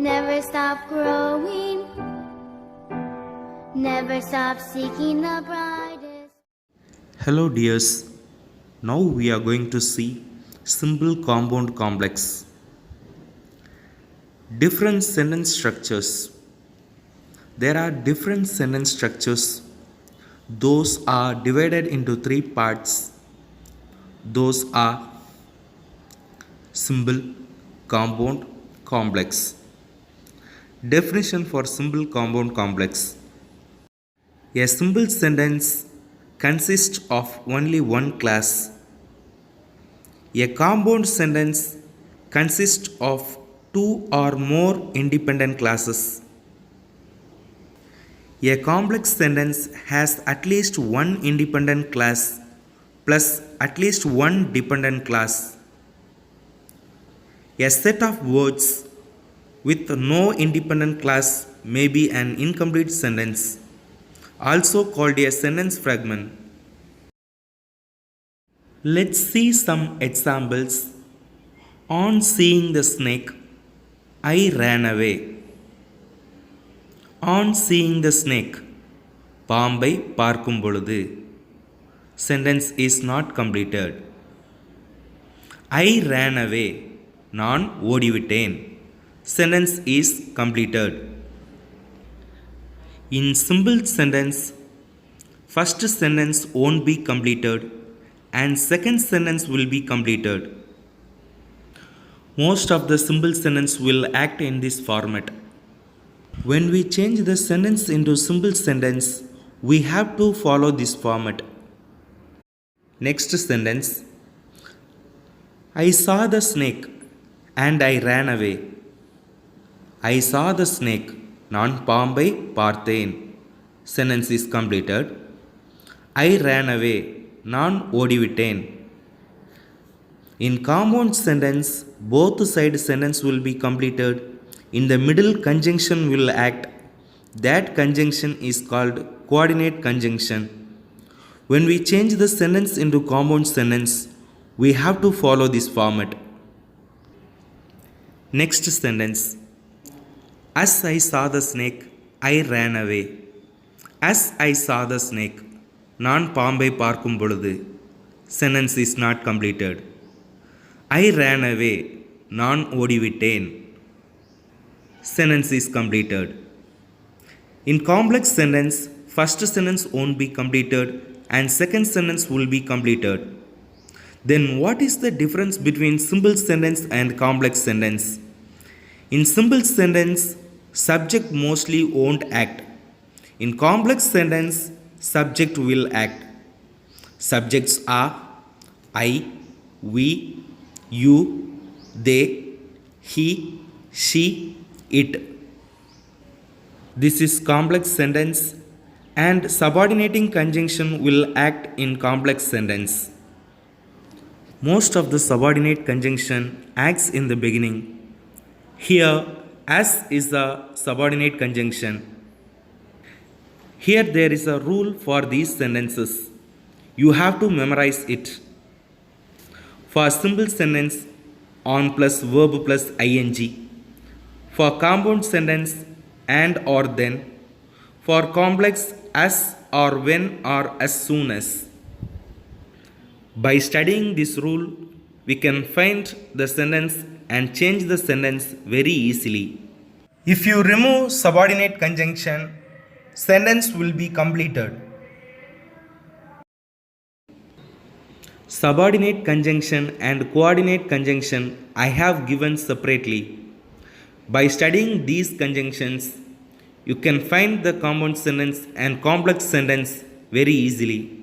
Never stop growing. Never stop seeking the brightest. Hello dears, now we are going to see simple compound complex. Different sentence structures. There are different sentence structures. Those are divided into three parts. Those are simple, compound, complex. Definition for simple compound complex. A simple sentence consists of only one class. A compound sentence consists of two or more independent classes. A complex sentence has at least one independent class plus at least one dependent class. A set of words with no independent class may be an incomplete sentence, also called a sentence fragment. Let's see some examples. On seeing the snake, I ran away. On seeing the snake, பாம்பை பார்க்கும் பொழுது. Sentence is not completed. I ran away. நான் ஓடிவிட்டேன். Sentence is completed. In simple sentence, first sentence won't be completed and second sentence will be completed. Most of the simple sentence will act in this format. When we change the sentence into simple sentence, we have to follow this format. Next sentence. I saw the snake and I ran away. I saw the snake. நான் பாம்பை பார்த்தேன். Sentence is completed. I ran away. நான் ஓடிவிட்டேன். In compound sentence, both side sentence will be completed. In the middle conjunction will act. That conjunction is called coordinate conjunction. When we change the sentence into compound sentence, we have to follow this format. Next sentence. As I saw the snake, I ran away. As I saw the snake, நான் பாம்பை பார்க்கும் பொழுது. Sentence is not completed. I ran away. நான் ஓடிவிட்டேன். Sentence is completed. In complex sentence, first sentence won't be completed and second sentence will be completed. Then what is the difference between simple sentence and complex sentence? In simple sentence, subject mostly won't act. In complex sentence, subject will act. Subjects are I, we, you, they, he, she, it. This is complex sentence and subordinating conjunction will act in complex sentence. Most of the subordinate conjunction acts in the beginning. Here, as is the subordinate conjunction. Here there is a rule for these sentences. You have to memorize it. For simple sentence, on plus verb plus ing. For compound sentence, and or then. For complex, as or when or as soon as. By studying this rule, we can find the sentence and change the sentence very easily. If you remove subordinate conjunction, sentence will be completed. Subordinate conjunction and coordinate conjunction I have given separately. By studying these conjunctions, you can find the compound sentence and complex sentence very easily.